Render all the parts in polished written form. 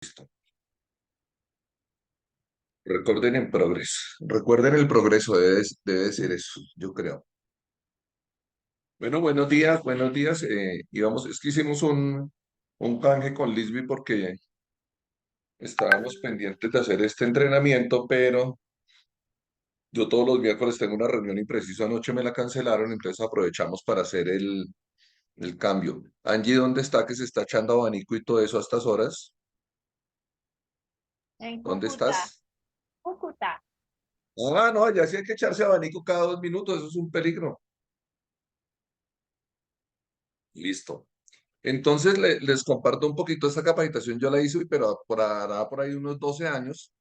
Listo. Recuerden en progreso. Recuerden el progreso, debe ser eso, yo creo. Bueno, buenos días, buenos días. Es que hicimos un canje con Lisby porque estábamos pendientes de hacer este entrenamiento, pero yo todos los miércoles tengo una reunión impreciso. Anoche me la cancelaron, entonces aprovechamos para hacer el cambio. Angie, ¿dónde está? Que se está echando abanico y todo eso a estas horas. En ¿Dónde Cúcuta, estás? Cúcuta. Ah, no, allá sí hay que echarse abanico cada 2 minutos, eso es un peligro. Listo. Entonces les comparto un poquito esta capacitación. Yo la hice, pero hará por ahí unos 12 años,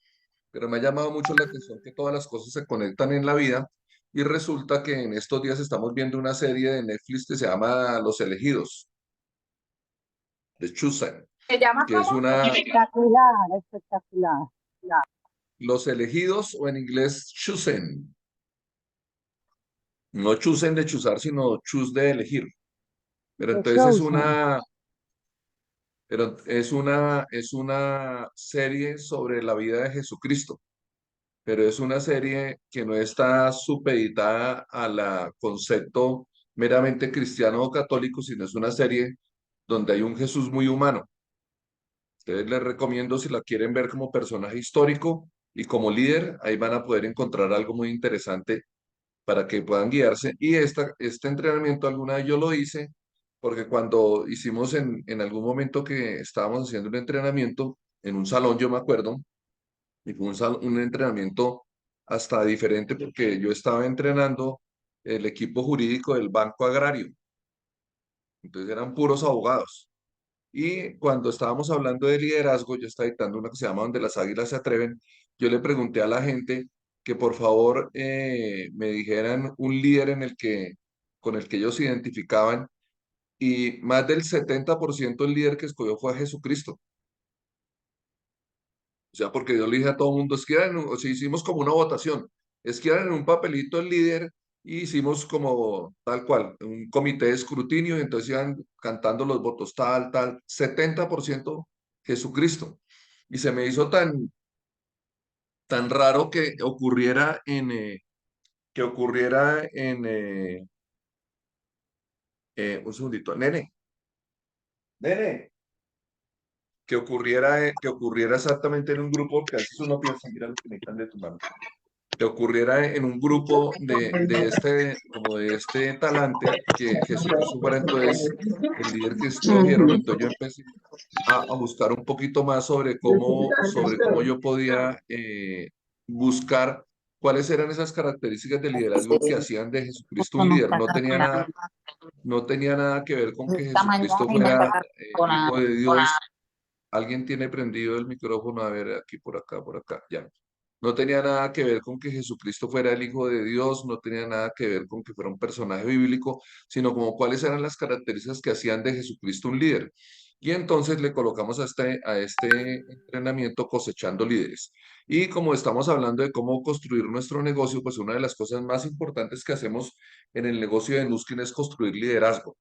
pero me ha llamado mucho la atención que todas las cosas se conectan en la vida y resulta que en estos días estamos viendo una serie de Netflix que se llama Los Elegidos, de Chosen, ¿Se llama que es cómo? una Espectacular, espectacular. Los Elegidos o en inglés Chosen, no chosen de chuzar, sino choose de elegir. Pero The entonces Chosen. es una serie sobre la vida de Jesucristo, pero es una serie que no está supeditada al concepto meramente cristiano o católico, sino es una serie donde hay un Jesús muy humano. Entonces les recomiendo si la quieren ver como personaje histórico y como líder, ahí van a poder encontrar algo muy interesante para que puedan guiarse. Y este entrenamiento alguna vez yo lo hice, porque cuando hicimos en algún momento que estábamos haciendo un entrenamiento en un salón, yo me acuerdo, y fue un entrenamiento hasta diferente porque yo estaba entrenando el equipo jurídico del Banco Agrario, entonces eran puros abogados. Y cuando estábamos hablando de liderazgo, yo estaba dictando una que se llama Donde las águilas se atreven, yo le pregunté a la gente que por favor me dijeran un líder con el que ellos se identificaban y más del 70% el líder que escogió fue a Jesucristo. O sea, porque yo le dije a todo el mundo, escriban, o sea, hicimos como una votación, escriban en un papelito el líder y hicimos como tal cual, un comité de escrutinio y entonces iban cantando los votos tal, tal, 70% Jesucristo. Y se me hizo tan raro que ocurriera un segundito, nene, que ocurriera exactamente en un grupo, que a veces uno piensa, mira lo que necesitan de tu mano que ocurriera en un grupo como de este talante, que Jesucristo fuera entonces el líder que escogieron. Entonces yo empecé a buscar un poquito más sobre cómo yo podía buscar cuáles eran esas características de liderazgo que hacían de Jesucristo un No líder. está caminando No tenía nada que ver con que esta mañana Jesucristo y no está fuera caminando nada. hijo de Dios. Alguien tiene prendido el micrófono, a ver, aquí, por acá, ya. No tenía nada que ver con que Jesucristo fuera el Hijo de Dios, no tenía nada que ver con que fuera un personaje bíblico, sino como cuáles eran las características que hacían de Jesucristo un líder. Y entonces le colocamos a este entrenamiento cosechando líderes. Y como estamos hablando de cómo construir nuestro negocio, pues una de las cosas más importantes que hacemos en el negocio de Nuskin es construir liderazgo.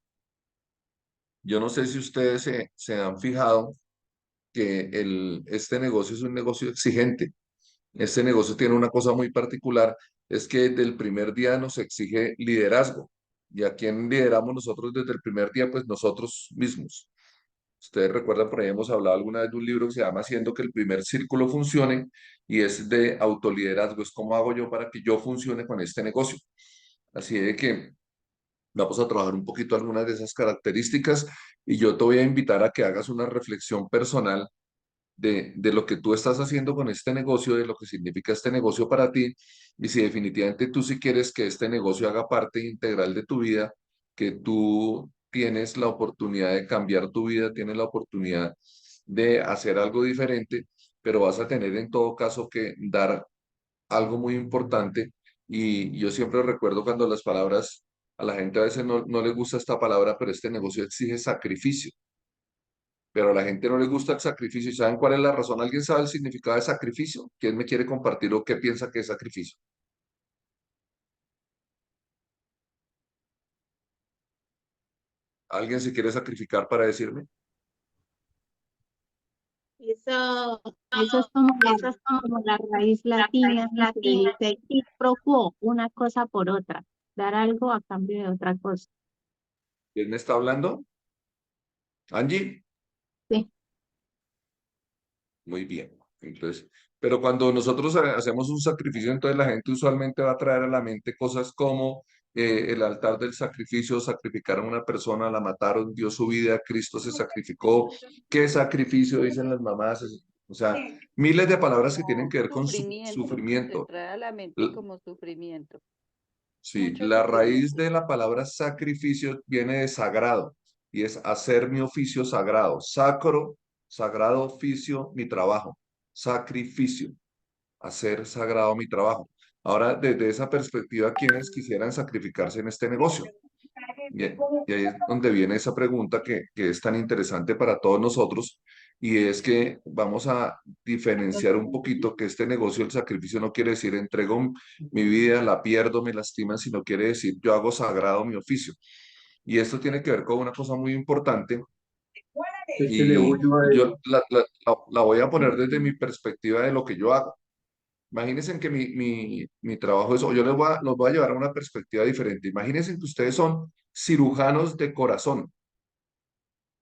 Yo no sé si ustedes se han fijado que este negocio es un negocio exigente. Este negocio tiene una cosa muy particular, es que desde el primer día nos exige liderazgo. ¿Y a quién lideramos nosotros desde el primer día? Pues nosotros mismos. Ustedes recuerdan, por ahí hemos hablado alguna vez de un libro que se llama Haciendo que el primer círculo funcione y es de autoliderazgo. Es cómo hago yo para que yo funcione con este negocio. Así de que vamos a trabajar un poquito algunas de esas características y yo te voy a invitar a que hagas una reflexión personal de lo que tú estás haciendo con este negocio, de lo que significa este negocio para ti, y si definitivamente tú sí quieres que este negocio haga parte integral de tu vida, que tú tienes la oportunidad de cambiar tu vida, tienes la oportunidad de hacer algo diferente, pero vas a tener en todo caso que dar algo muy importante. Y yo siempre recuerdo cuando las palabras, a la gente a veces no le gusta esta palabra, pero este negocio exige sacrificio, pero a la gente no le gusta el sacrificio. ¿Y saben cuál es la razón? ¿Alguien sabe el significado de sacrificio? ¿Quién me quiere compartir o qué piensa que es sacrificio? ¿Alguien se quiere sacrificar para decirme? Eso Eso es como la raíz la raíz latina que latina. dice quid pro quo, una cosa por otra, dar algo a cambio de otra cosa. ¿Quién me está hablando? Angie. Sí, Muy bien. Entonces, pero cuando nosotros hacemos un sacrificio, entonces la gente usualmente va a traer a la mente cosas como el altar del sacrificio, sacrificaron a una persona, la mataron, dio su vida, Cristo se sacrificó. ¿Qué sacrificio dicen las mamás? O sea, miles de palabras que tienen Como que ver con sufrimiento, te sufrimiento. trae a la mente L- como sufrimiento, Sí, mucho la raíz sufrimiento. de la palabra sacrificio viene de sagrado y es hacer mi oficio sagrado. Sacro, sagrado oficio, mi trabajo. Sacrificio, hacer sagrado mi trabajo. Ahora, desde esa perspectiva, ¿quiénes quisieran sacrificarse en este negocio? Y ahí es donde viene esa pregunta que es tan interesante para todos nosotros, y es que vamos a diferenciar un poquito que este negocio, el sacrificio, no quiere decir entrego mi vida, la pierdo, me lastiman, sino quiere decir yo hago sagrado mi oficio. Y esto tiene que ver con una cosa muy importante, y yo la voy a poner desde mi perspectiva de lo que yo hago. Imagínense que mi trabajo es, o yo los voy a llevar a una perspectiva diferente. Imagínense que ustedes son cirujanos de corazón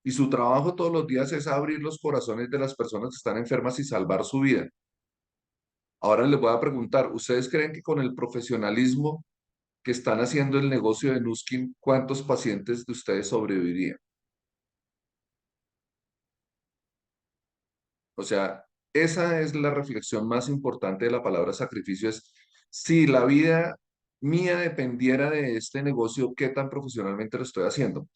y su trabajo todos los días es abrir los corazones de las personas que están enfermas y salvar su vida. Ahora les voy a preguntar, ¿ustedes creen que con el profesionalismo que están haciendo el negocio de Nuskin, cuántos pacientes de ustedes sobrevivirían? O sea, esa es la reflexión más importante de la palabra sacrificio, es si la vida mía dependiera de este negocio, ¿qué tan profesionalmente lo estoy haciendo?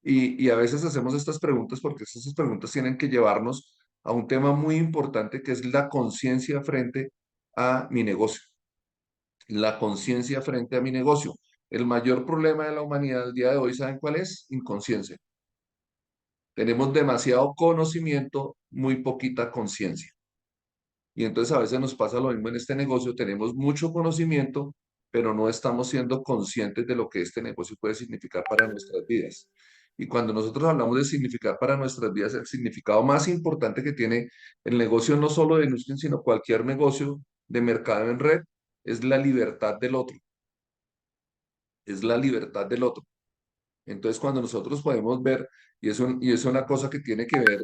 Y a veces hacemos estas preguntas porque estas preguntas tienen que llevarnos a un tema muy importante que es la conciencia frente a mi negocio. La conciencia frente a mi negocio. El mayor problema de la humanidad al día de hoy, ¿saben cuál es? Inconsciencia. Tenemos demasiado conocimiento, muy poquita conciencia. Y entonces a veces nos pasa lo mismo en este negocio, tenemos mucho conocimiento, pero no estamos siendo conscientes de lo que este negocio puede significar para nuestras vidas. Y cuando nosotros hablamos de significar para nuestras vidas, el significado más importante que tiene el negocio, no solo de Nuskin, sino cualquier negocio de mercado en red, es la libertad del otro, es la libertad del otro. Entonces, cuando nosotros podemos ver, y es una cosa que tiene que ver,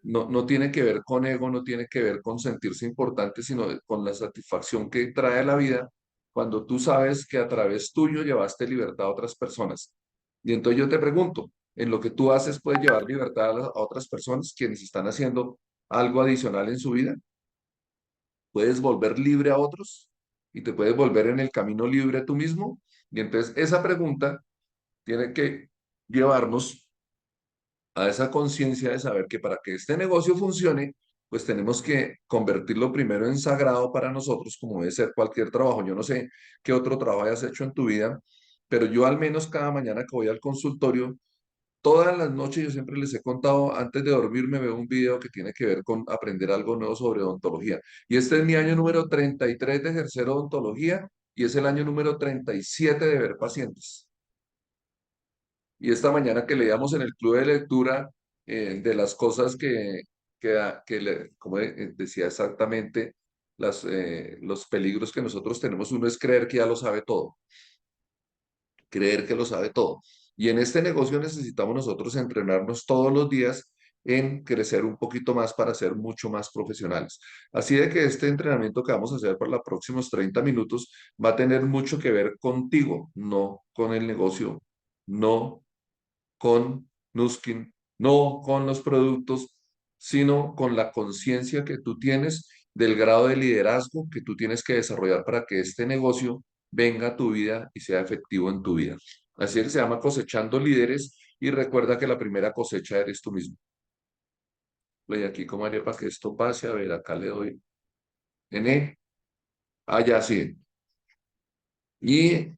no tiene que ver con ego, no tiene que ver con sentirse importante, sino con la satisfacción que trae la vida cuando tú sabes que a través tuyo llevaste libertad a otras personas. Y entonces yo te pregunto, ¿en lo que tú haces puedes llevar libertad a otras personas quienes están haciendo algo adicional en su vida? ¿Puedes volver libre a otros? ¿Y te puedes volver en el camino libre tú mismo? Y entonces esa pregunta tiene que llevarnos a esa conciencia de saber que para que este negocio funcione, pues tenemos que convertirlo primero en sagrado para nosotros, como debe ser cualquier trabajo. Yo no sé qué otro trabajo hayas hecho en tu vida, pero yo al menos cada mañana que voy al consultorio, todas las noches yo siempre les he contado, antes de dormir me veo un video que tiene que ver con aprender algo nuevo sobre odontología. Y este es mi año número 33 de ejercer odontología y es el año número 37 de ver pacientes. Y esta mañana que leíamos en el club de lectura de las cosas como decía exactamente, los peligros que nosotros tenemos, uno es creer que ya lo sabe todo, creer que lo sabe todo. Y en este negocio necesitamos nosotros entrenarnos todos los días en crecer un poquito más para ser mucho más profesionales. Así de que este entrenamiento que vamos a hacer por los próximos 30 minutos va a tener mucho que ver contigo, no con el negocio, no con Nuskin, no con los productos, sino con la conciencia que tú tienes del grado de liderazgo que tú tienes que desarrollar para que este negocio venga a tu vida y sea efectivo en tu vida. Así es que se llama cosechando líderes y recuerda que la primera cosecha eres tú mismo. Voy aquí como haré para que esto pase. A ver, acá le doy N. Ah, ya sí. Y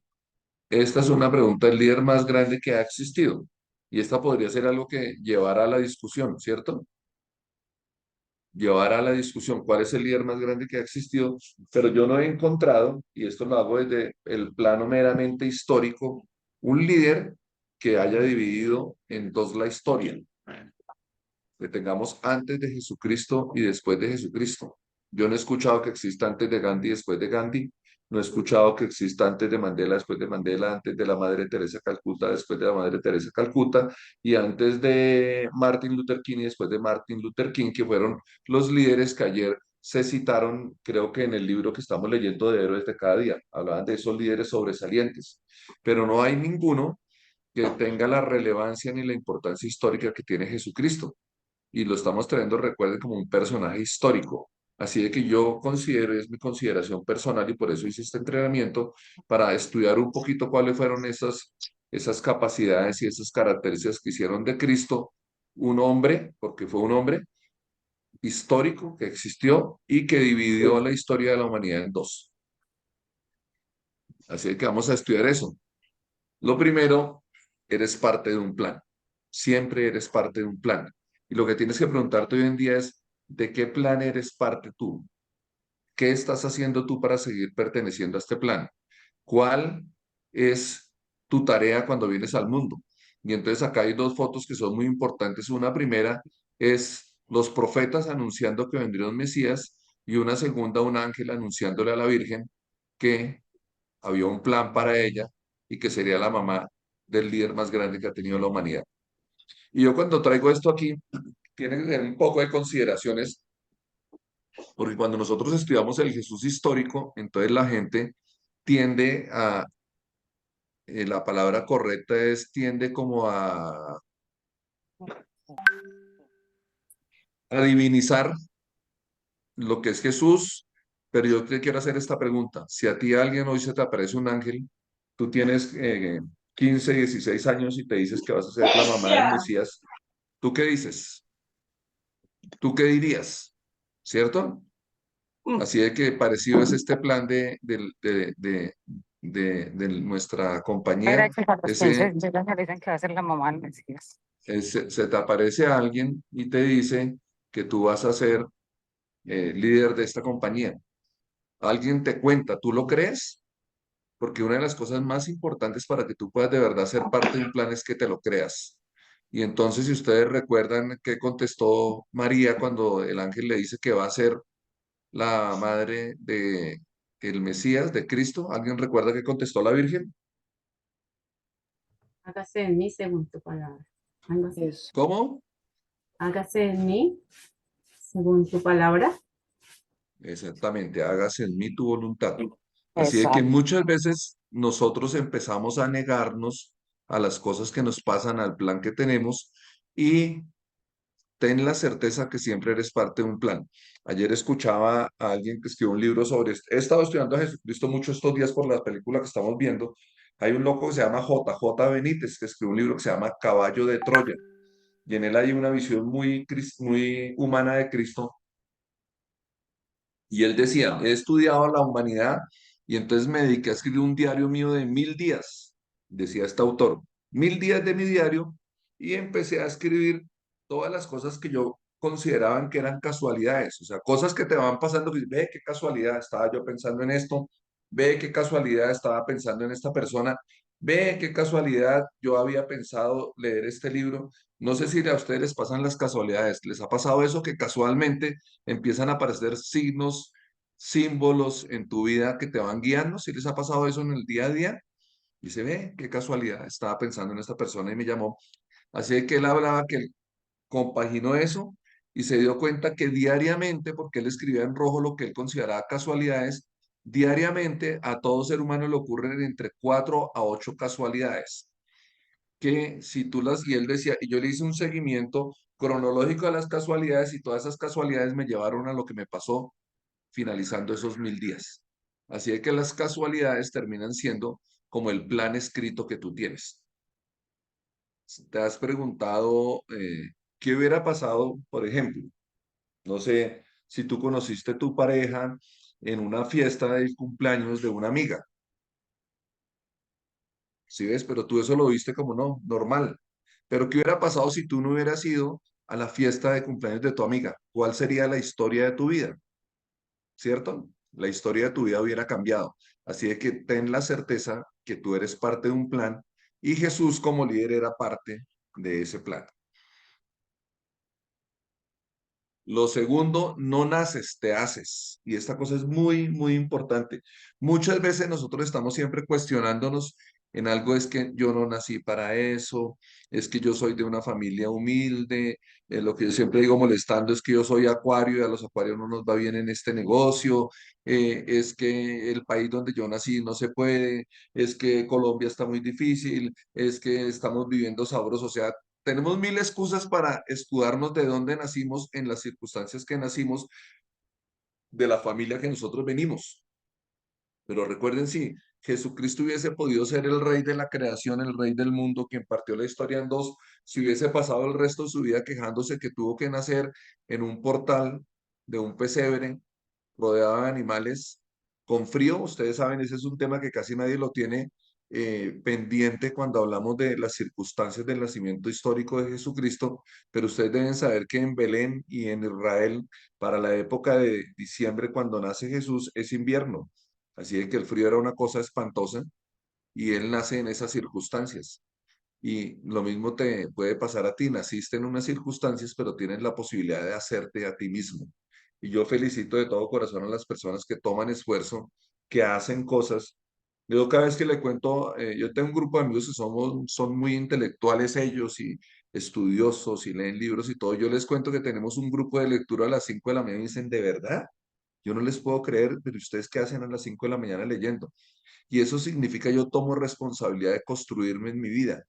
esta es una pregunta del líder más grande que ha existido. Y esta podría ser algo que llevara a la discusión, ¿cierto? Llevar a la discusión cuál es el líder más grande que ha existido, pero yo no he encontrado, y esto lo hago desde el plano meramente histórico, un líder que haya dividido en dos la historia. que tengamos antes de Jesucristo y después de Jesucristo. Yo no he escuchado que exista antes de Gandhi y después de Gandhi. No he escuchado que exista antes de Mandela, después de Mandela, antes de la Madre Teresa Calcuta, después de la Madre Teresa Calcuta, y antes de Martin Luther King y después de Martin Luther King, que fueron los líderes que ayer se citaron, creo que en el libro que estamos leyendo de Héroes de cada día. Hablaban de esos líderes sobresalientes, pero no hay ninguno que tenga la relevancia ni la importancia histórica que tiene Jesucristo. Y lo estamos trayendo, recuerden, como un personaje histórico. Así de que yo considero, y es mi consideración personal, y por eso hice este entrenamiento, para estudiar un poquito cuáles fueron esas capacidades y esas características que hicieron de Cristo un hombre, porque fue un hombre histórico que existió y que dividió la historia de la humanidad en dos. Así que vamos a estudiar eso. Lo primero, eres parte de un plan. Siempre eres parte de un plan. Y lo que tienes que preguntarte hoy en día es, ¿de qué plan eres parte tú? ¿Qué estás haciendo tú para seguir perteneciendo a este plan? ¿Cuál es tu tarea cuando vienes al mundo? Y entonces acá hay dos fotos que son muy importantes. Una primera es los profetas anunciando que vendría un Mesías y una segunda, un ángel anunciándole a la Virgen que había un plan para ella y que sería la mamá del líder más grande que ha tenido la humanidad. Y yo cuando traigo esto aquí, tiene que tener un poco de consideraciones, porque cuando nosotros estudiamos el Jesús histórico, entonces la gente tiende a, la palabra correcta es, tiende como a divinizar lo que es Jesús, pero yo te quiero hacer esta pregunta. Si a ti alguien hoy se te aparece un ángel, tú tienes 15, 16 años y te dices que vas a ser la mamá del Mesías, ¿tú qué dices? ¿Tú qué dirías? ¿Cierto? Así de que parecido es este plan de nuestra Era compañía. que a los 15 Ese, llegan y dicen que va a ser la mamá del Mesías. se te aparece alguien y te dice que tú vas a ser líder de esta compañía. Alguien te cuenta, ¿tú lo crees? Porque una de las cosas más importantes para que tú puedas de verdad ser parte de un plan es que te lo creas. Y entonces, si ustedes recuerdan qué contestó María cuando el ángel le dice que va a ser la madre de el Mesías, de Cristo, ¿alguien recuerda qué contestó la Virgen? Hágase en mí según tu palabra. Algo así. Eso. ¿Cómo? Hágase en mí según tu palabra. Exactamente, hágase en mí tu voluntad. Así de que Exacto. muchas veces nosotros empezamos a negarnos a las cosas que nos pasan, al plan que tenemos, y ten la certeza que siempre eres parte de un plan. Ayer escuchaba a alguien que escribió un libro sobre esto. He estado estudiando a Jesucristo mucho estos días por la película que estamos viendo. Hay un loco que se llama J. Benítez, que escribió un libro que se llama Caballo de Troya. Y en él hay una visión muy humana de Cristo. Y él decía, he estudiado la humanidad y entonces me dediqué a escribir un diario mío de 1000 días, decía este autor, 1000 días de mi diario, y empecé a escribir todas las cosas que yo consideraban que eran casualidades, o sea, cosas que te van pasando, que ve qué casualidad, estaba yo pensando en esto, ve qué casualidad, estaba pensando en esta persona, ve qué casualidad, yo había pensado leer este libro. No sé si a ustedes les pasan las casualidades, ¿les ha pasado eso que casualmente empiezan a aparecer signos, símbolos en tu vida que te van guiando? ¿Si les ha pasado eso en el día a día? Y se ve, qué casualidad, estaba pensando en esta persona y me llamó. Así que él hablaba que él compaginó eso y se dio cuenta que diariamente, porque él escribía en rojo lo que él consideraba casualidades, diariamente a todo ser humano le ocurren entre 4 a 8 casualidades que si tú las, y él decía, y yo le hice un seguimiento cronológico a las casualidades y todas esas casualidades me llevaron a lo que me pasó finalizando esos 1000 días. Así es que las casualidades terminan siendo como el plan escrito que tú tienes. ¿Te has preguntado qué hubiera pasado, por ejemplo? No sé si tú conociste tu pareja en una fiesta de cumpleaños de una amiga, ¿sí ves? Pero tú eso lo viste como no, normal. Pero ¿qué hubiera pasado si tú no hubieras ido a la fiesta de cumpleaños de tu amiga? ¿Cuál sería la historia de tu vida? ¿Cierto? La historia de tu vida hubiera cambiado. Así de que ten la certeza que tú eres parte de un plan y Jesús como líder era parte de ese plan. Lo segundo, no naces, te haces. Y esta cosa es muy, muy importante. Muchas veces nosotros estamos siempre cuestionándonos en algo, es que yo no nací para eso, es que yo soy de una familia humilde, lo que yo siempre digo molestando es que yo soy acuario y a los acuarios no nos va bien en este negocio, es que el país donde yo nací no se puede, es que Colombia está muy difícil, es que estamos viviendo sabroso, o sea, tenemos mil excusas para escudarnos de dónde nacimos, en las circunstancias que nacimos, de la familia que nosotros venimos. Pero recuerden, si Jesucristo hubiese podido ser el rey de la creación, el rey del mundo, quien partió la historia en dos, si hubiese pasado el resto de su vida quejándose que tuvo que nacer en un portal de un pesebre rodeado de animales con frío, ustedes saben, ese es un tema que casi nadie lo tiene pendiente cuando hablamos de las circunstancias del nacimiento histórico de Jesucristo, pero ustedes deben saber que en Belén y en Israel, para la época de diciembre, cuando nace Jesús, es invierno. Así de que el frío era una cosa espantosa y él nace en esas circunstancias. Y lo mismo te puede pasar a ti, naciste en unas circunstancias, pero tienes la posibilidad de hacerte a ti mismo. Y yo felicito de todo corazón a las personas que toman esfuerzo, que hacen cosas. Yo cada vez que le cuento, yo tengo un grupo de amigos que son muy intelectuales ellos y estudiosos y leen libros y todo. Yo les cuento que tenemos un grupo de lectura a las 5 de la mañana y dicen, ¿de verdad? Yo no les puedo creer, pero ustedes qué hacen a las 5 de la mañana leyendo. Y eso significa yo tomo responsabilidad de construirme en mi vida,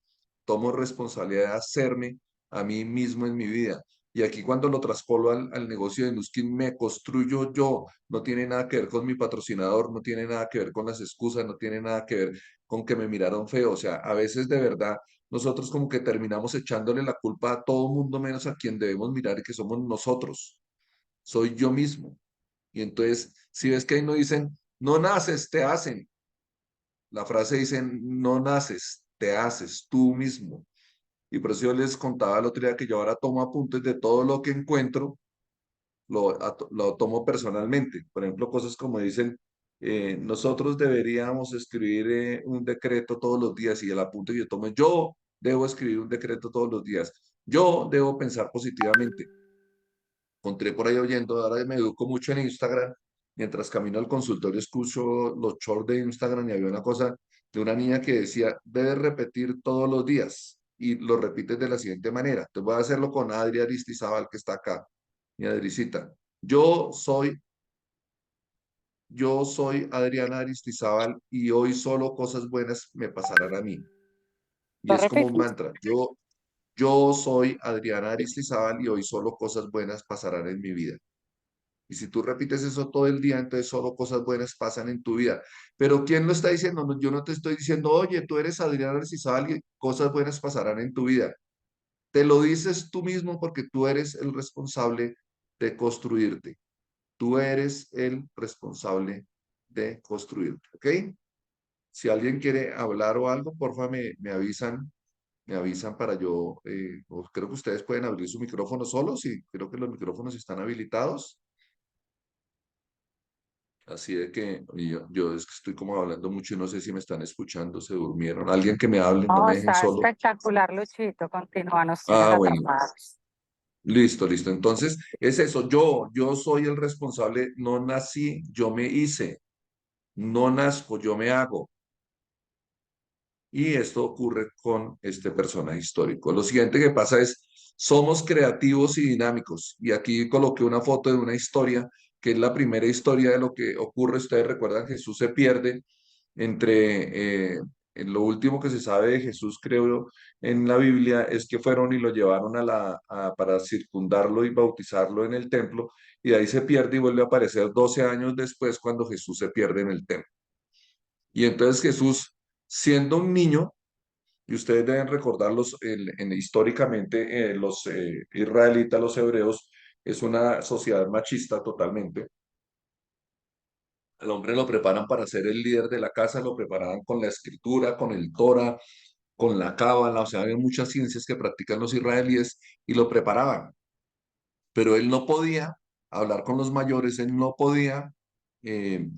tomo responsabilidad de hacerme a mí mismo en mi vida. Y aquí cuando lo traspolo al negocio de Nuskin, me construyo yo. No tiene nada que ver con mi patrocinador, no tiene nada que ver con las excusas, no tiene nada que ver con que me miraron feo. O sea, a veces de verdad nosotros como que terminamos echándole la culpa a todo mundo menos a quien debemos mirar y que somos nosotros. Soy yo mismo. Y entonces, si ves que ahí no dicen, no naces, te hacen. La frase dice, no naces, te haces tú mismo. Y por eso yo les contaba el otro día que yo ahora tomo apuntes de todo lo que encuentro, lo tomo personalmente. Por ejemplo, cosas como dicen, nosotros deberíamos escribir un decreto todos los días y el apunte que yo tomo, yo debo escribir un decreto todos los días. Yo debo pensar positivamente. Encontré por ahí oyendo, ahora me educo mucho en Instagram, mientras camino al consultorio escucho los shorts de Instagram y había una cosa de una niña que decía, debes repetir todos los días y lo repites de la siguiente manera. Te voy a hacerlo con Adri Aristizábal que está acá, mi Adricita. Yo soy, yo soy Adriana Aristizábal y hoy solo cosas buenas me pasarán a mí. Y Lo es como un repito. mantra. Yo soy Adriana Aristizábal y hoy solo cosas buenas pasarán en mi vida. Y si tú repites eso todo el día, entonces solo cosas buenas pasan en tu vida. Pero ¿quién lo está diciendo? Yo no te estoy diciendo, oye, tú eres Adrián Arcizabal y cosas buenas pasarán en tu vida. Te lo dices tú mismo porque tú eres el responsable de construirte. Tú eres el responsable de construirte, ¿ok? Si alguien quiere hablar o algo, porfa, me avisan para yo, creo que ustedes pueden abrir su micrófono solos y creo que los micrófonos están habilitados. Así de que yo es que estoy como hablando mucho y no sé si me están escuchando, se durmieron. Alguien que me hable, no No, me dejen está solo. espectacular, Luchito. Continúa, nos tienes Ah, bueno, atrapados. listo, listo. Entonces, es eso, yo soy el responsable, no nací, yo me hice, no nazco, yo me hago. Y esto ocurre con este personaje histórico. Lo siguiente que pasa es, somos creativos y dinámicos. Y aquí coloqué una foto de una historia, que es la primera historia de lo que ocurre. Ustedes recuerdan, Jesús se pierde en lo último que se sabe de Jesús, creo, en la Biblia, es que fueron y lo llevaron para circundarlo y bautizarlo en el templo, y de ahí se pierde y vuelve a aparecer 12 años después cuando Jesús se pierde en el templo. Y entonces Jesús, siendo un niño, y ustedes deben recordarlos, históricamente los israelitas, los hebreos, es una sociedad machista totalmente. Al hombre lo preparan para ser el líder de la casa, lo preparaban con la escritura, con el Torah, con la cábala, o sea, había muchas ciencias que practican los israelíes y lo preparaban. Pero él no podía hablar con los mayores, él no podía eh,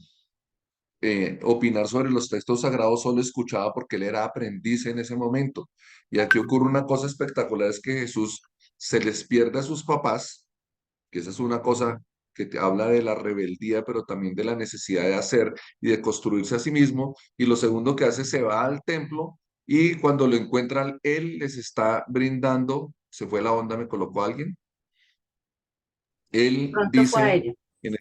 opinar sobre los textos sagrados, solo escuchaba porque él era aprendiz en ese momento. Y aquí ocurre una cosa espectacular, es que Jesús se les pierde a sus papás que esa es una cosa que te habla de la rebeldía, pero también de la necesidad de hacer y de construirse a sí mismo. Y lo segundo que hace, se va al templo y cuando lo encuentran, él les está brindando, se fue la onda, me colocó alguien, él Pronto fue a dice, ella. en,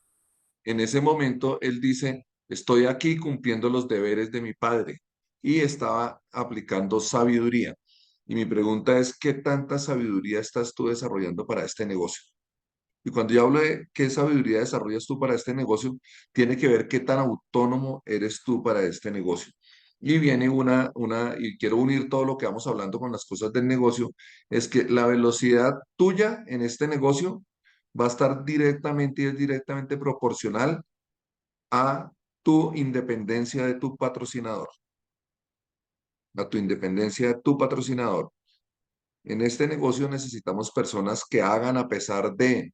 en ese momento, él dice, estoy aquí cumpliendo los deberes de mi padre y estaba aplicando sabiduría. Y mi pregunta es, ¿qué tanta sabiduría estás tú desarrollando para este negocio? Y cuando yo hablo de qué sabiduría desarrollas tú para este negocio, tiene que ver qué tan autónomo eres tú para este negocio. Y viene y quiero unir todo lo que vamos hablando con las cosas del negocio, es que la velocidad tuya en este negocio va a estar directamente y es directamente proporcional a tu independencia de tu patrocinador, a tu independencia de tu patrocinador. En este negocio necesitamos personas que hagan a pesar de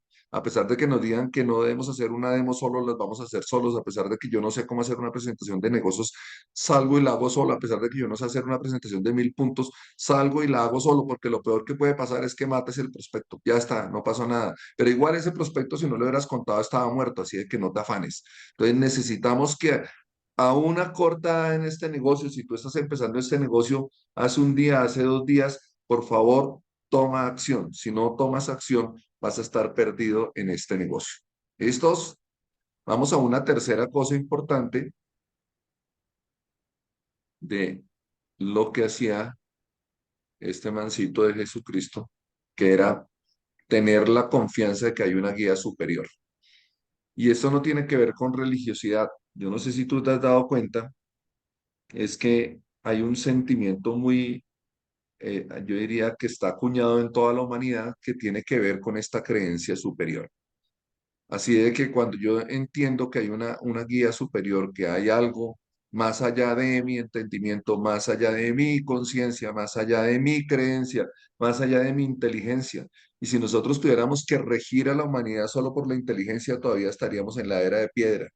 que nos digan que no debemos hacer una demo solo, las vamos a hacer solos, a pesar de que yo no sé cómo hacer una presentación de negocios, salgo y la hago solo, a pesar de que yo no sé hacer una presentación de 1000 puntos, salgo y la hago solo, porque lo peor que puede pasar es que mates el prospecto, ya está, no pasó nada, pero igual ese prospecto si no lo hubieras contado estaba muerto, así de que no te afanes. Entonces necesitamos que a una corta en este negocio, si tú estás empezando este negocio hace un día, hace 2 días, por favor, toma acción. Si no tomas acción, vas a estar perdido en este negocio. ¿Listos? Vamos a una tercera cosa importante de lo que hacía este mancito de Jesucristo, que era tener la confianza de que hay una guía superior. Y esto no tiene que ver con religiosidad. Yo no sé si tú te has dado cuenta, es que hay un sentimiento muy, yo diría que está acuñado en toda la humanidad que tiene que ver con esta creencia superior. Así de que cuando yo entiendo que hay una guía superior, que hay algo más allá de mi entendimiento, más allá de mi conciencia, más allá de mi creencia, más allá de mi inteligencia. Y si nosotros tuviéramos que regir a la humanidad solo por la inteligencia, todavía estaríamos en la era de piedra.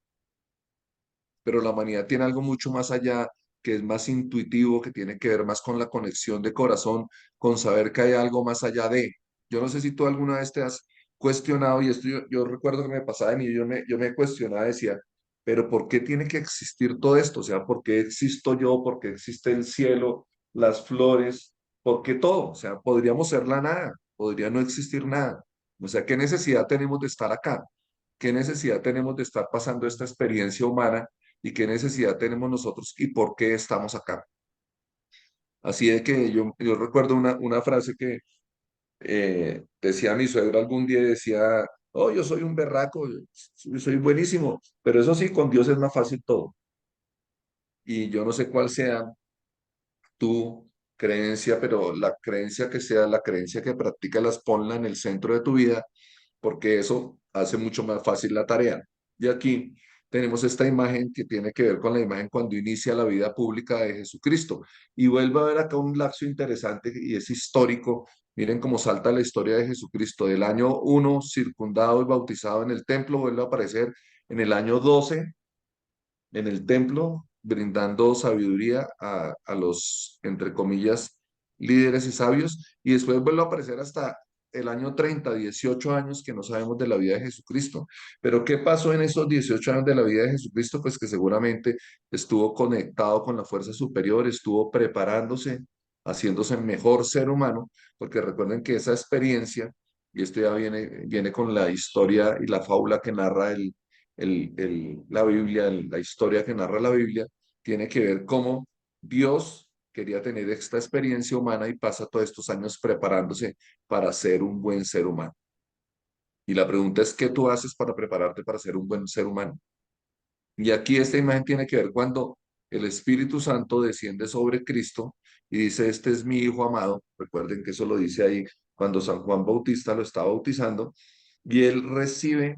Pero la humanidad tiene algo mucho más allá, que es más intuitivo, que tiene que ver más con la conexión de corazón, con saber que hay algo más allá de. Yo no sé si tú alguna vez te has cuestionado, y esto yo recuerdo que me pasaba de mí, yo me cuestionaba, decía, pero ¿por qué tiene que existir todo esto? O sea, ¿por qué existo yo? ¿Por qué existe el cielo, las flores? ¿Por qué todo? O sea, podríamos ser la nada, podría no existir nada. O sea, ¿qué necesidad tenemos de estar acá? ¿Qué necesidad tenemos de estar pasando esta experiencia humana y qué necesidad tenemos nosotros y por qué estamos acá? Así de que yo recuerdo una frase que decía mi suegro algún día, decía, oh, yo soy un berraco, yo soy buenísimo, pero eso sí, con Dios es más fácil todo. Y yo no sé cuál sea tu creencia, pero la creencia que sea, la creencia que practicas, ponla en el centro de tu vida, porque eso hace mucho más fácil la tarea. Y aquí tenemos esta imagen que tiene que ver con la imagen cuando inicia la vida pública de Jesucristo. Y vuelve a ver acá un lapso interesante y es histórico. Miren cómo salta la historia de Jesucristo. Del año 1, circundado y bautizado en el templo, vuelve a aparecer en el año 12 en el templo, brindando sabiduría a los, entre comillas, líderes y sabios, y después vuelve a aparecer hasta el año 30, 18 años que no sabemos de la vida de Jesucristo. Pero ¿qué pasó en esos 18 años de la vida de Jesucristo? Pues que seguramente estuvo conectado con la fuerza superior, estuvo preparándose, haciéndose mejor ser humano, porque recuerden que esa experiencia, y esto ya viene con la historia y la fábula que narra la Biblia, la historia que narra la Biblia, tiene que ver cómo Dios quería tener esta experiencia humana y pasa todos estos años preparándose para ser un buen ser humano. Y la pregunta es, ¿qué tú haces para prepararte para ser un buen ser humano? Y aquí esta imagen tiene que ver cuando el Espíritu Santo desciende sobre Cristo y dice, este es mi Hijo amado. Recuerden que eso lo dice ahí cuando San Juan Bautista lo está bautizando. Y él recibe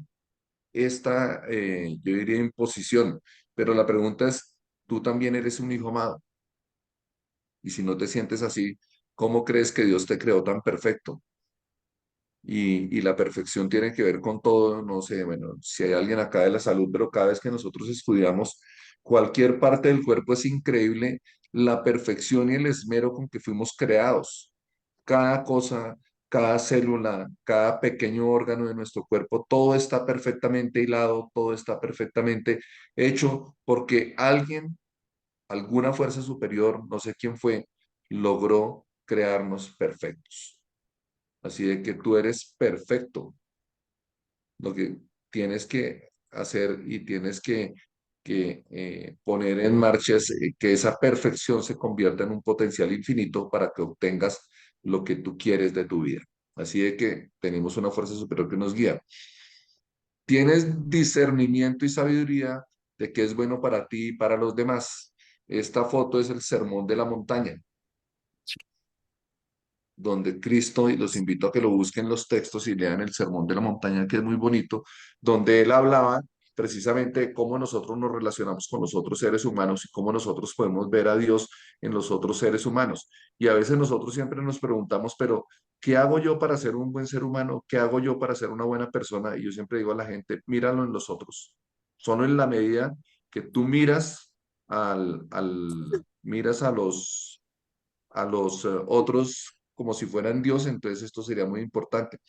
esta, yo diría, imposición. Pero la pregunta es, tú también eres un hijo amado. Y si no te sientes así, ¿cómo crees que Dios te creó tan perfecto? Y la perfección tiene que ver con todo, no sé, bueno, si hay alguien acá de la salud, pero cada vez que nosotros estudiamos cualquier parte del cuerpo es increíble la perfección y el esmero con que fuimos creados. Cada cosa, cada célula, cada pequeño órgano de nuestro cuerpo, todo está perfectamente hilado, todo está perfectamente hecho porque alguien, alguna fuerza superior, no sé quién fue, logró crearnos perfectos. Así de que tú eres perfecto. Lo que tienes que hacer y tienes que poner en marcha es que esa perfección se convierta en un potencial infinito para que obtengas lo que tú quieres de tu vida. Así de que tenemos una fuerza superior que nos guía. Tienes discernimiento y sabiduría de qué es bueno para ti y para los demás. Esta foto es el Sermón de la Montaña, donde Cristo, y los invito a que lo busquen los textos y lean el Sermón de la Montaña, que es muy bonito, donde él hablaba precisamente de cómo nosotros nos relacionamos con los otros seres humanos y cómo nosotros podemos ver a Dios en los otros seres humanos. Y a veces nosotros siempre nos preguntamos, pero ¿qué hago yo para ser un buen ser humano? ¿Qué hago yo para ser una buena persona? Y yo siempre digo a la gente, míralo en los otros. Solo en la medida que tú miras miras a los otros como si fueran Dios, entonces esto sería muy importante.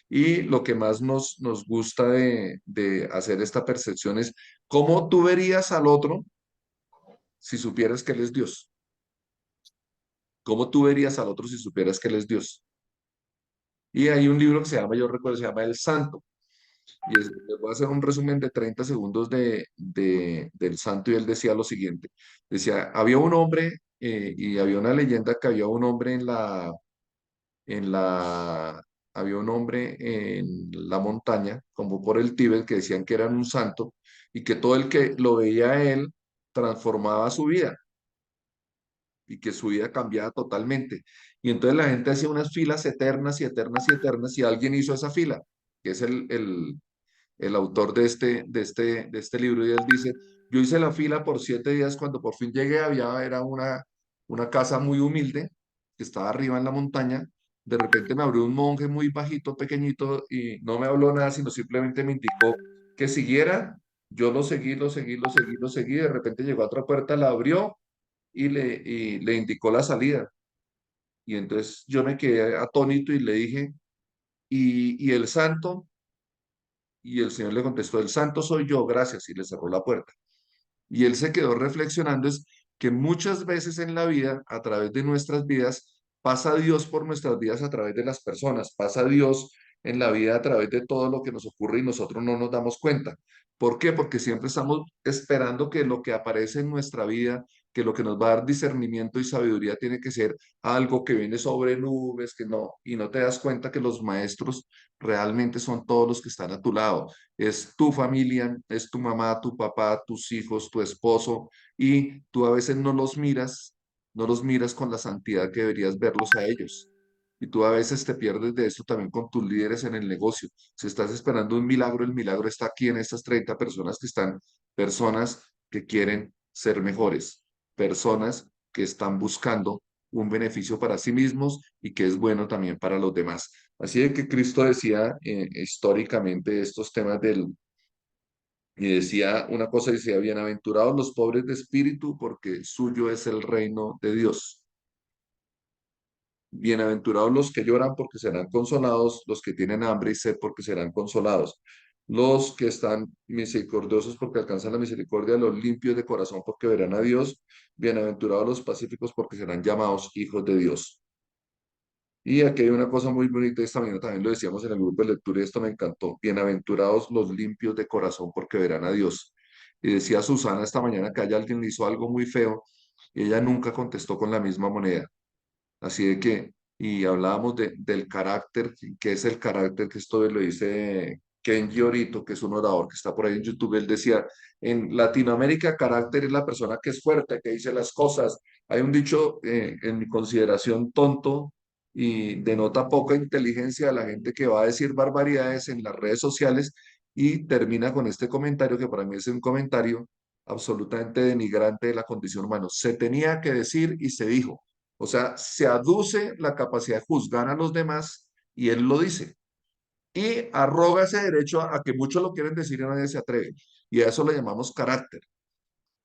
Y lo que más nos gusta de hacer esta percepción es cómo tú verías al otro si supieras que Él es Dios. ¿Cómo tú verías al otro si supieras que Él es Dios? Y hay un libro que se llama, yo recuerdo, se llama El Santo. Les voy a hacer un resumen de 30 segundos del Santo y él decía lo siguiente. Decía, había un hombre y había una leyenda que había un hombre en la, había un hombre en la montaña, como por el Tíbet, que decían que era un santo y que todo el que lo veía a él transformaba su vida y que su vida cambiaba totalmente. Y entonces la gente hacía unas filas eternas y eternas y eternas y alguien hizo esa fila, que es el autor de este libro, y él dice, yo hice la fila por 7 días, cuando por fin llegué, era una casa muy humilde, que estaba arriba en la montaña, de repente me abrió un monje muy bajito, pequeñito, y no me habló nada, sino simplemente me indicó que siguiera, yo lo seguí, lo seguí, lo seguí, lo seguí, de repente llegó a otra puerta, la abrió y le indicó la salida, y entonces yo me quedé atónito y le dije, y el santo? Y el Señor le contestó, el santo soy yo, gracias, y le cerró la puerta. Y él se quedó reflexionando, es que muchas veces en la vida, a través de nuestras vidas, pasa Dios por nuestras vidas a través de las personas, pasa Dios en la vida a través de todo lo que nos ocurre y nosotros no nos damos cuenta. ¿Por qué? Porque siempre estamos esperando que lo que aparece en nuestra vida, que lo que nos va a dar discernimiento y sabiduría tiene que ser algo que viene sobre nubes, que no, y no te das cuenta que los maestros realmente son todos los que están a tu lado. Es tu familia, es tu mamá, tu papá, tus hijos, tu esposo, y tú a veces no los miras, no los miras con la santidad que deberías verlos a ellos. Y tú a veces te pierdes de esto también con tus líderes en el negocio. Si estás esperando un milagro, el milagro está aquí en estas 30 personas que están, personas que quieren ser mejores, personas que están buscando un beneficio para sí mismos y que es bueno también para los demás. Así de que Cristo decía históricamente estos temas y decía una cosa, decía, bienaventurados los pobres de espíritu, porque suyo es el reino de Dios. Bienaventurados los que lloran, porque serán consolados, los que tienen hambre y sed, porque serán consolados. Los que están misericordiosos, porque alcanzan la misericordia, los limpios de corazón, porque verán a Dios. Bienaventurados los pacíficos, porque serán llamados hijos de Dios. Y aquí hay una cosa muy bonita, esta mañana también lo decíamos en el grupo de lectura y esto me encantó. Bienaventurados los limpios de corazón porque verán a Dios. Y decía Susana esta mañana que alguien le hizo algo muy feo y ella nunca contestó con la misma moneda. Así de que, y hablábamos del carácter, que es el carácter, que esto lo dice Ken Giorito, que es un orador que está por ahí en YouTube. Él decía, en Latinoamérica carácter es la persona que es fuerte, que dice las cosas. Hay un dicho, en mi consideración, tonto y denota poca inteligencia a la gente que va a decir barbaridades en las redes sociales y termina con este comentario que para mí es un comentario absolutamente denigrante de la condición humana. Se tenía que decir y se dijo. O sea, se aduce la capacidad de juzgar a los demás y él lo dice. Y arroga ese derecho a que muchos lo quieren decir y nadie se atreve. Y a eso le llamamos carácter.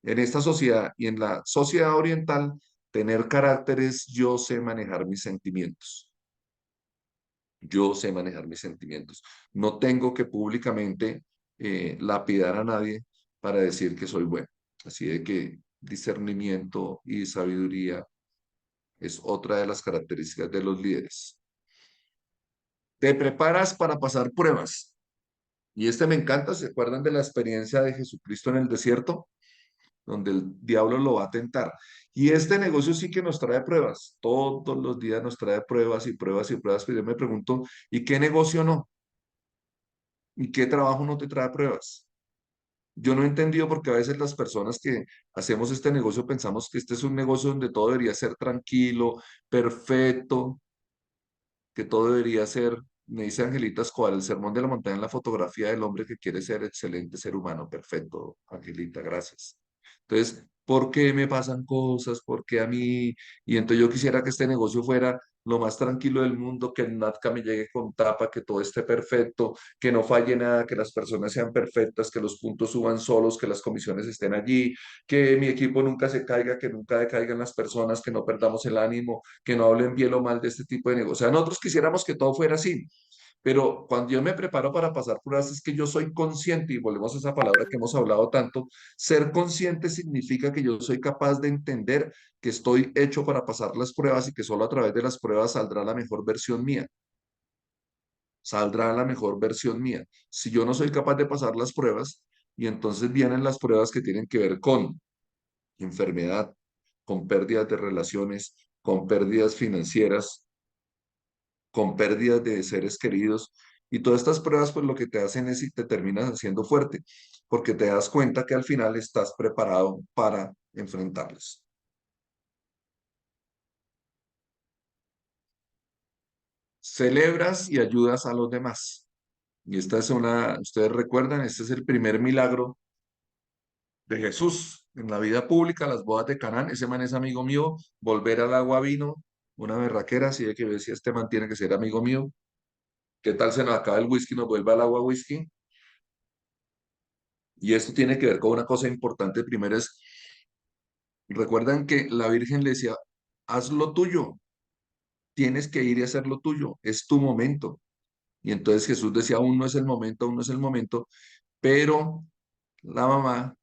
En esta sociedad y en la sociedad oriental, tener carácter es yo sé manejar mis sentimientos. Yo sé manejar mis sentimientos. No tengo que públicamente lapidar a nadie para decir que soy bueno. Así de que discernimiento y sabiduría es otra de las características de los líderes. Te preparas para pasar pruebas. Y este me encanta. ¿Se acuerdan de la experiencia de Jesucristo en el desierto? Donde el diablo lo va a tentar. Y este negocio sí que nos trae pruebas. Todos los días nos trae pruebas y pruebas y pruebas. Pero yo me pregunto, ¿y qué negocio no? ¿Y qué trabajo no te trae pruebas? Yo no he entendido porque a veces las personas que hacemos este negocio pensamos que este es un negocio donde todo debería ser tranquilo, perfecto, que todo debería ser, me dice Angelita Escobar, el sermón de la montaña en la fotografía del hombre que quiere ser excelente ser humano. Perfecto, Angelita, gracias. Entonces, ¿por qué me pasan cosas? ¿Por qué a mí? Y entonces yo quisiera que este negocio fuera lo más tranquilo del mundo, que el NATCA me llegue con tapa, que todo esté perfecto, que no falle nada, que las personas sean perfectas, que los puntos suban solos, que las comisiones estén allí, que mi equipo nunca se caiga, que nunca decaigan las personas, que no perdamos el ánimo, que no hablen bien o mal de este tipo de negocios. O sea, nosotros quisiéramos que todo fuera así, pero cuando yo me preparo para pasar pruebas es que yo soy consciente, y volvemos a esa palabra que hemos hablado tanto, ser consciente significa que yo soy capaz de entender que estoy hecho para pasar las pruebas y que solo a través de las pruebas saldrá la mejor versión mía. Saldrá la mejor versión mía. Si yo no soy capaz de pasar las pruebas, y entonces vienen las pruebas que tienen que ver con enfermedad, con pérdidas de relaciones, con pérdidas financieras, con pérdidas de seres queridos. Y todas estas pruebas, pues lo que te hacen es y te terminas haciendo fuerte, porque te das cuenta que al final estás preparado para enfrentarlas. Celebras y ayudas a los demás. Y esta es ustedes recuerdan, este es el primer milagro de Jesús en la vida pública, las bodas de Canaán. Ese man es amigo mío, volver al agua vino, una berraquera, así de que yo decía, este man tiene que ser amigo mío. ¿Qué tal se nos acaba el whisky, nos vuelve al agua whisky? Y esto tiene que ver con una cosa importante. Primero es, recuerdan que la Virgen le decía, haz lo tuyo, tienes que ir y hacer lo tuyo, es tu momento. Y entonces Jesús decía, aún no es el momento, aún no es el momento, pero la mamá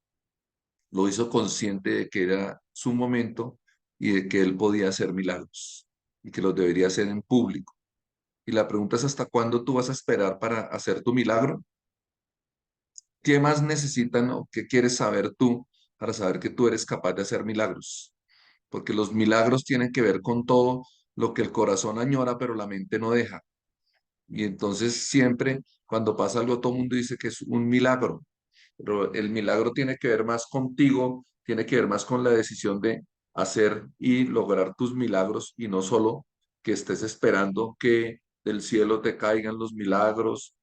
lo hizo consciente de que era su momento y de que él podía hacer milagros y que los debería hacer en público. Y la pregunta es, ¿hasta cuándo tú vas a esperar para hacer tu milagro? ¿Qué más necesitan o qué quieres saber tú para saber que tú eres capaz de hacer milagros? Porque los milagros tienen que ver con todo lo que el corazón añora, pero la mente no deja. Y entonces siempre cuando pasa algo, todo el mundo dice que es un milagro, pero el milagro tiene que ver más contigo, tiene que ver más con la decisión de hacer y lograr tus milagros y no solo que estés esperando que del cielo te caigan los milagros.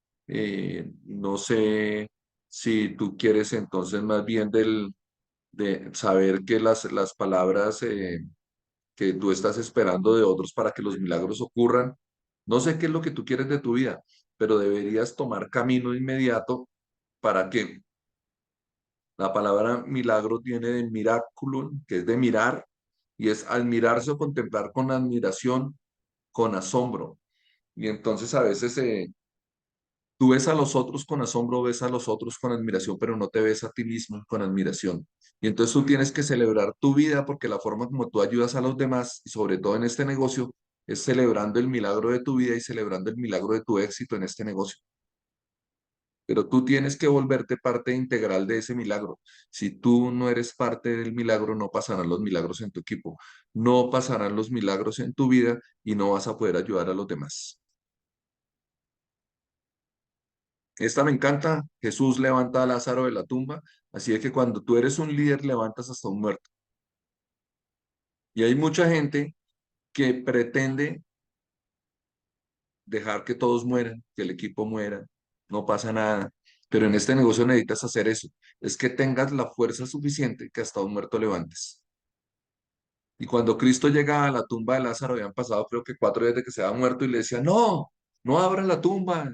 No sé si tú quieres entonces más bien de saber que las palabras que tú estás esperando de otros para que los milagros ocurran. No sé qué es lo que tú quieres de tu vida, pero deberías tomar camino inmediato para que la palabra milagro viene de miraculum, que es de mirar, y es admirarse o contemplar con admiración, con asombro. Y entonces a veces tú ves a los otros con asombro, ves a los otros con admiración, pero no te ves a ti mismo con admiración. Y entonces tú tienes que celebrar tu vida porque la forma como tú ayudas a los demás, y sobre todo en este negocio, es celebrando el milagro de tu vida y celebrando el milagro de tu éxito en este negocio. Pero tú tienes que volverte parte integral de ese milagro. Si tú no eres parte del milagro, no pasarán los milagros en tu equipo, no pasarán los milagros en tu vida y no vas a poder ayudar a los demás. Esta me encanta. Jesús levanta a Lázaro de la tumba, así es que cuando tú eres un líder, levantas hasta un muerto. Y hay mucha gente que pretende dejar que todos mueran, que el equipo muera, no pasa nada. Pero en este negocio necesitas hacer eso, es que tengas la fuerza suficiente que hasta un muerto levantes. Y cuando Cristo llega a la tumba de Lázaro, habían pasado creo que 4 días de que se había muerto y le decía, no, no abran la tumba,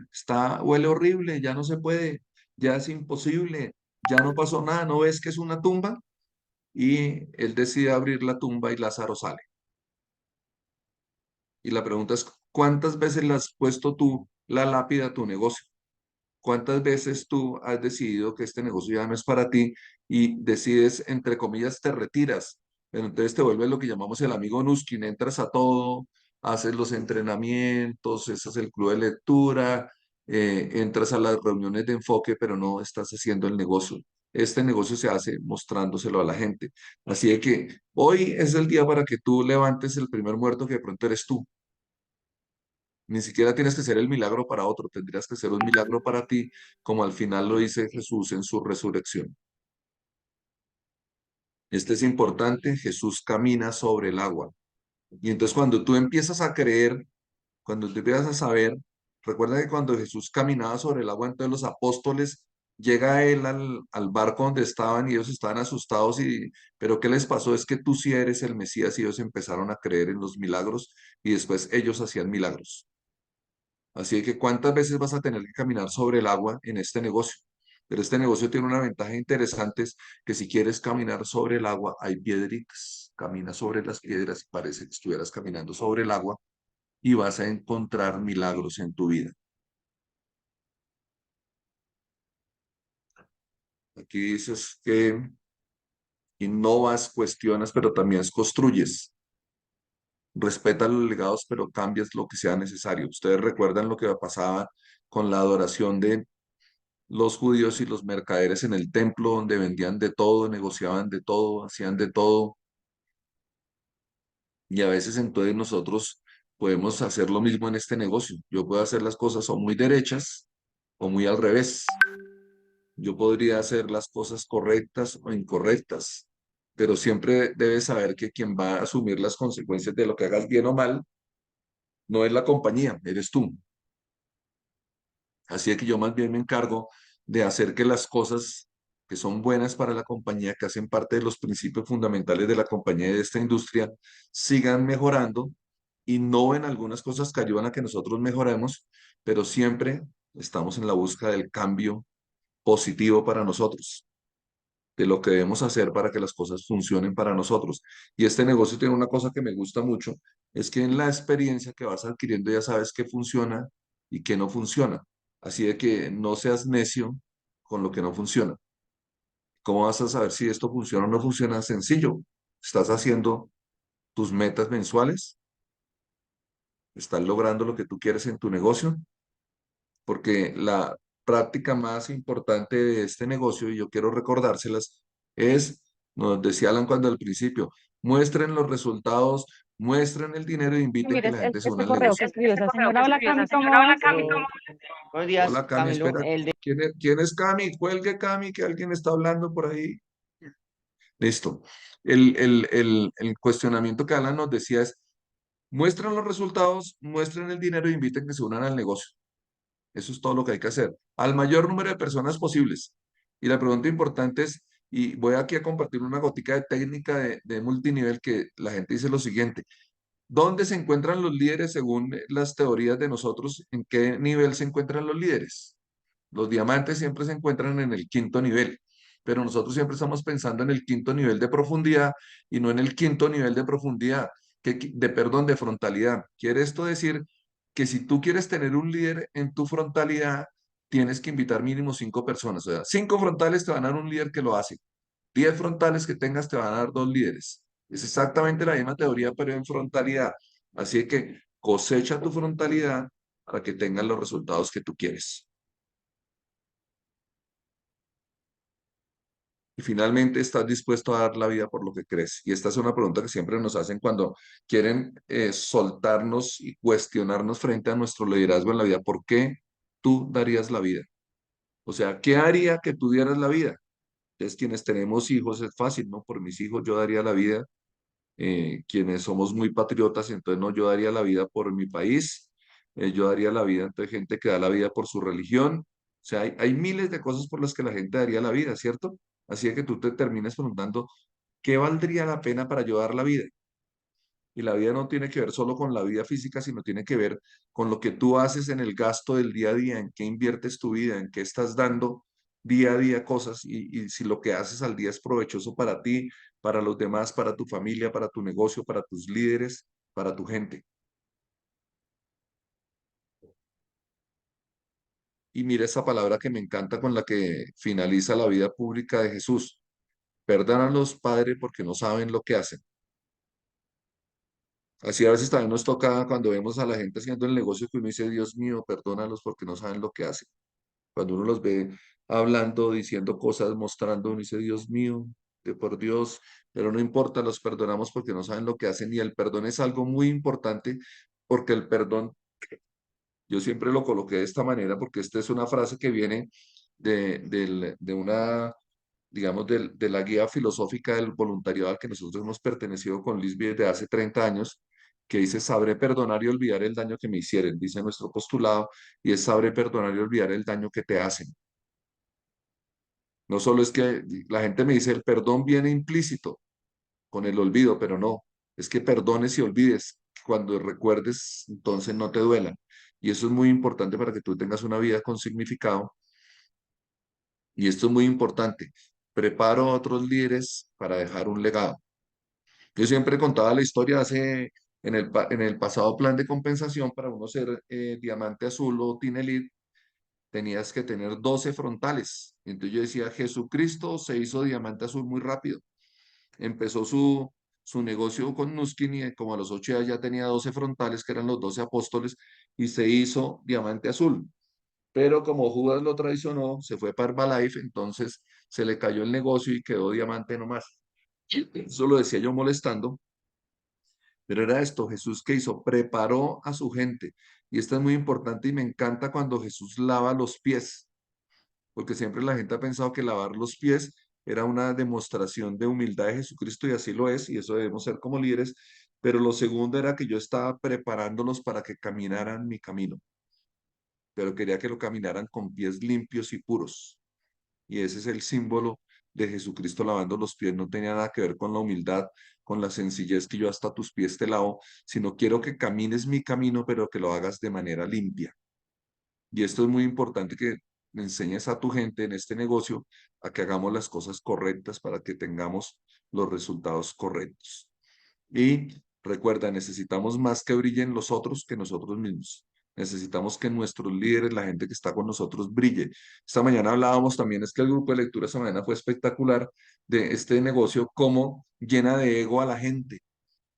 huele horrible, ya no se puede, ya es imposible, ya no pasó nada, ¿no ves que es una tumba? Y él decide abrir la tumba y Lázaro sale. Y la pregunta es, ¿Cuántas veces le has puesto tú la lápida a tu negocio? ¿Cuántas veces tú has decidido que este negocio ya no es para ti y decides, entre comillas, te retiras? Pero entonces te vuelves lo que llamamos el amigo Nuskin, entras a todo, haces los entrenamientos, haces el club de lectura, entras a las reuniones de enfoque, pero no estás haciendo el negocio. Este negocio se hace mostrándoselo a la gente. Así de que hoy es el día para que tú levantes el primer muerto que de pronto eres tú. Ni siquiera tienes que ser el milagro para otro, tendrías que ser un milagro para ti, como al final lo dice Jesús en su resurrección. Este es importante, Jesús camina sobre el agua. Y entonces cuando tú empiezas a creer, cuando tú empiezas a saber, recuerda que cuando Jesús caminaba sobre el agua, entonces los apóstoles, llega él al barco donde estaban y ellos estaban asustados pero ¿qué les pasó? Es que tú sí eres el Mesías y ellos empezaron a creer en los milagros y después ellos hacían milagros. Así que ¿cuántas veces vas a tener que caminar sobre el agua en este negocio? Pero este negocio tiene una ventaja interesante, es que si quieres caminar sobre el agua, hay piedritas. Camina sobre las piedras y parece que estuvieras caminando sobre el agua y vas a encontrar milagros en tu vida. Aquí dices que innovas, cuestionas, pero también construyes. Respeta los legados, pero cambias lo que sea necesario. Ustedes recuerdan lo que pasaba con la adoración de los judíos y los mercaderes en el templo, donde vendían de todo, negociaban de todo, hacían de todo. Y a veces entonces nosotros podemos hacer lo mismo en este negocio. Yo puedo hacer las cosas o muy derechas o muy al revés. Yo podría hacer las cosas correctas o incorrectas, pero siempre debes saber que quien va a asumir las consecuencias de lo que hagas bien o mal no es la compañía, eres tú. Así que yo más bien me encargo de hacer que las cosas que son buenas para la compañía, que hacen parte de los principios fundamentales de la compañía y de esta industria, sigan mejorando y no en algunas cosas que ayudan a que nosotros mejoremos, pero siempre estamos en la búsqueda del cambio positivo para nosotros, de lo que debemos hacer para que las cosas funcionen para nosotros. Y este negocio tiene una cosa que me gusta mucho, es que en la experiencia que vas adquiriendo ya sabes qué funciona y qué no funciona. Así de que no seas necio con lo que no funciona. ¿Cómo vas a saber si esto funciona o no funciona? Sencillo. Estás haciendo tus metas mensuales, estás logrando lo que tú quieres en tu negocio, porque la práctica más importante de este negocio, y yo quiero recordárselas, es, nos decía Alan cuando al principio, muestren los resultados, muestren el dinero e inviten que Mire, la gente se este una al correo que negocio. escribió esa señora, hola Cami, ¿cómo vas? Buenos días, Hola, Cami, Camilo. espera. ¿Quién es Cami? Cuelgue, Cami, que alguien está hablando por ahí. Listo. El cuestionamiento que Alan nos decía es, muestren los resultados, muestren el dinero e inviten que se unan al negocio. Eso es todo lo que hay que hacer. Al mayor número de personas posibles. Y la pregunta importante es, y voy aquí a compartir una gotica de técnica de multinivel que la gente dice lo siguiente. ¿Dónde se encuentran los líderes según las teorías de nosotros? ¿En qué nivel se encuentran los líderes? Los diamantes siempre se encuentran en el quinto nivel, pero nosotros siempre estamos pensando en el quinto nivel de profundidad y no en el quinto nivel de profundidad, perdón, de frontalidad. Quiere esto decir que si tú quieres tener un líder en tu frontalidad, tienes que invitar mínimo 5 personas. O sea, 5 frontales te van a dar un líder que lo hace. 10 frontales que tengas te van a dar 2 líderes. Es exactamente la misma teoría, pero en frontalidad. Así que cosecha tu frontalidad para que tengas los resultados que tú quieres. Y finalmente, ¿estás dispuesto a dar la vida por lo que crees? Y esta es una pregunta que siempre nos hacen cuando quieren soltarnos y cuestionarnos frente a nuestro liderazgo en la vida. ¿Por qué tú darías la vida? O sea, ¿qué haría que tú dieras la vida? Entonces, quienes tenemos hijos es fácil, ¿no? Por mis hijos yo daría la vida. Quienes somos muy patriotas, entonces no, yo daría la vida por mi país, yo daría la vida, entonces gente que da la vida por su religión. O sea, hay miles de cosas por las que la gente daría la vida, ¿cierto? Así que tú te terminas preguntando, ¿qué valdría la pena para yo dar la vida? Y la vida no tiene que ver solo con la vida física, sino tiene que ver con lo que tú haces en el gasto del día a día, en qué inviertes tu vida, en qué estás dando día a día cosas y si lo que haces al día es provechoso para ti, para los demás, para tu familia, para tu negocio, para tus líderes, para tu gente. Y mira esa palabra que me encanta con la que finaliza la vida pública de Jesús. Perdónalos, Padre, porque no saben lo que hacen. Así a veces también nos toca cuando vemos a la gente haciendo el negocio que uno dice, Dios mío, perdónalos porque no saben lo que hacen. Cuando uno los ve hablando, diciendo cosas, mostrando, uno dice, Dios mío, de por Dios, pero no importa, los perdonamos porque no saben lo que hacen y el perdón es algo muy importante porque el perdón, yo siempre lo coloqué de esta manera porque esta es una frase que viene de una, digamos, de la guía filosófica del voluntariado al que nosotros hemos pertenecido con Lisbeth desde hace 30 años, que dice, sabré perdonar y olvidar el daño que me hicieren, dice nuestro postulado, y es sabré perdonar y olvidar el daño que te hacen. No solo es que la gente me dice, el perdón viene implícito con el olvido, pero no, es que perdones y olvides, cuando recuerdes, entonces no te duelan. Y eso es muy importante para que tú tengas una vida con significado. Y esto es muy importante. Preparo a otros líderes para dejar un legado. Yo siempre contaba la historia en el pasado plan de compensación para uno ser diamante azul o tinelit, tenías que tener 12 frontales. Entonces yo decía, Jesucristo se hizo diamante azul muy rápido. Empezó su negocio con Nuskin y como a los 8 años ya tenía 12 frontales, que eran los 12 apóstoles, y se hizo diamante azul. Pero como Judas lo traicionó, se fue para Herbalife, entonces se le cayó el negocio y quedó diamante nomás. Eso lo decía yo molestando, pero era esto, Jesús que hizo, preparó a su gente. Y esto es muy importante y me encanta cuando Jesús lava los pies, porque siempre la gente ha pensado que lavar los pies era una demostración de humildad de Jesucristo y así lo es, y eso debemos ser como líderes, pero lo segundo era que yo estaba preparándolos para que caminaran mi camino, pero quería que lo caminaran con pies limpios y puros. Y ese es el símbolo de Jesucristo lavando los pies. No tenía nada que ver con la humildad, con la sencillez que yo hasta tus pies te lavo, sino quiero que camines mi camino, pero que lo hagas de manera limpia. Y esto es muy importante que le enseñes a tu gente en este negocio a que hagamos las cosas correctas para que tengamos los resultados correctos. Y recuerda, necesitamos más que brillen los otros que nosotros mismos. Necesitamos que nuestros líderes, la gente que está con nosotros, brille. Esta mañana hablábamos también, es que el grupo de lectura esta mañana fue espectacular de este negocio, cómo llena de ego a la gente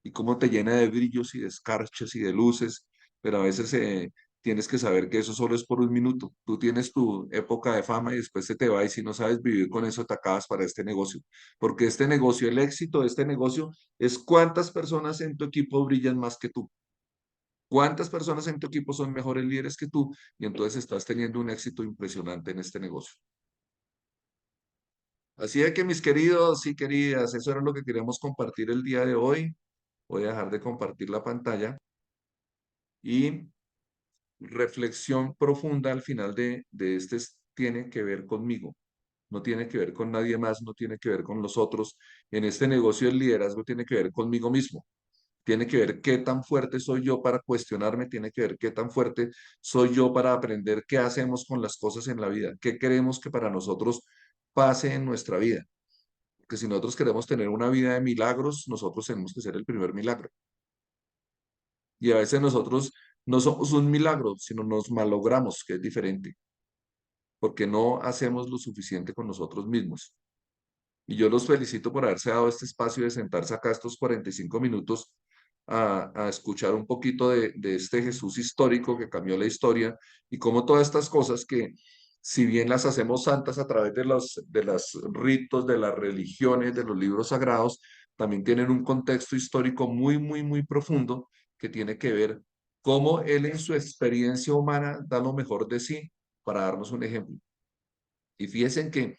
y cómo te llena de brillos y de escarchas y de luces, pero a veces tienes que saber que eso solo es por un minuto. Tú tienes tu época de fama y después se te va y si no sabes vivir con eso te acabas para este negocio, porque este negocio, el éxito de este negocio es cuántas personas en tu equipo brillan más que tú. ¿Cuántas personas en tu equipo son mejores líderes que tú? Y entonces estás teniendo un éxito impresionante en este negocio. Así es que mis queridos y queridas, eso era lo que queríamos compartir el día de hoy. Voy a dejar de compartir la pantalla y reflexión profunda al final de este tiene que ver conmigo, no tiene que ver con nadie más, no tiene que ver con los otros. En este negocio el liderazgo tiene que ver conmigo mismo, tiene que ver qué tan fuerte soy yo para cuestionarme, tiene que ver qué tan fuerte soy yo para aprender qué hacemos con las cosas en la vida, qué queremos que para nosotros pase en nuestra vida. Porque si nosotros queremos tener una vida de milagros, nosotros tenemos que ser el primer milagro. Y a veces nosotros no somos un milagro, sino nos malogramos, que es diferente, porque no hacemos lo suficiente con nosotros mismos. Y yo los felicito por haberse dado este espacio de sentarse acá estos 45 minutos a escuchar un poquito de este Jesús histórico que cambió la historia y cómo todas estas cosas que, si bien las hacemos santas a través de los ritos, de las religiones, de los libros sagrados, también tienen un contexto histórico muy, muy, muy profundo que tiene que ver cómo él en su experiencia humana da lo mejor de sí para darnos un ejemplo. Y fíjense que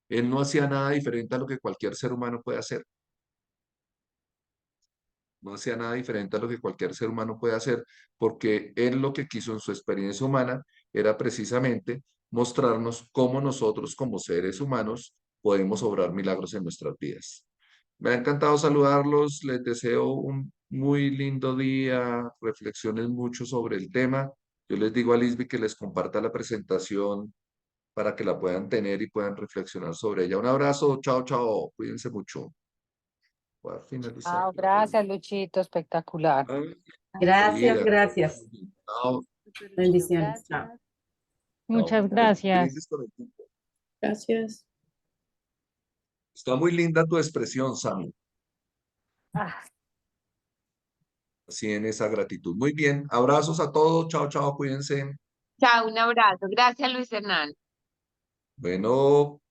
él no hacía nada diferente a lo que cualquier ser humano puede hacer. No hacía nada diferente a lo que cualquier ser humano puede hacer, porque él lo que quiso en su experiencia humana era precisamente mostrarnos cómo nosotros como seres humanos podemos obrar milagros en nuestras vidas. Me ha encantado saludarlos, les deseo un muy lindo día, reflexionen mucho sobre el tema. Yo les digo a Lisby que les comparta la presentación para que la puedan tener y puedan reflexionar sobre ella. Un abrazo, chao, chao, cuídense mucho. Voy a finalizar Ah, la reunión. gracias, Luchito, espectacular. Gracias, Querida, gracias. chao. Bendiciones. Chao. Muchas pues, gracias. brindis con el tiempo. Gracias. Está muy linda tu expresión, Sammy, Ah, así en esa gratitud. Muy bien, abrazos a todos, chao, chao, cuídense. Chao, un abrazo. Gracias, Luis Hernán. Bueno.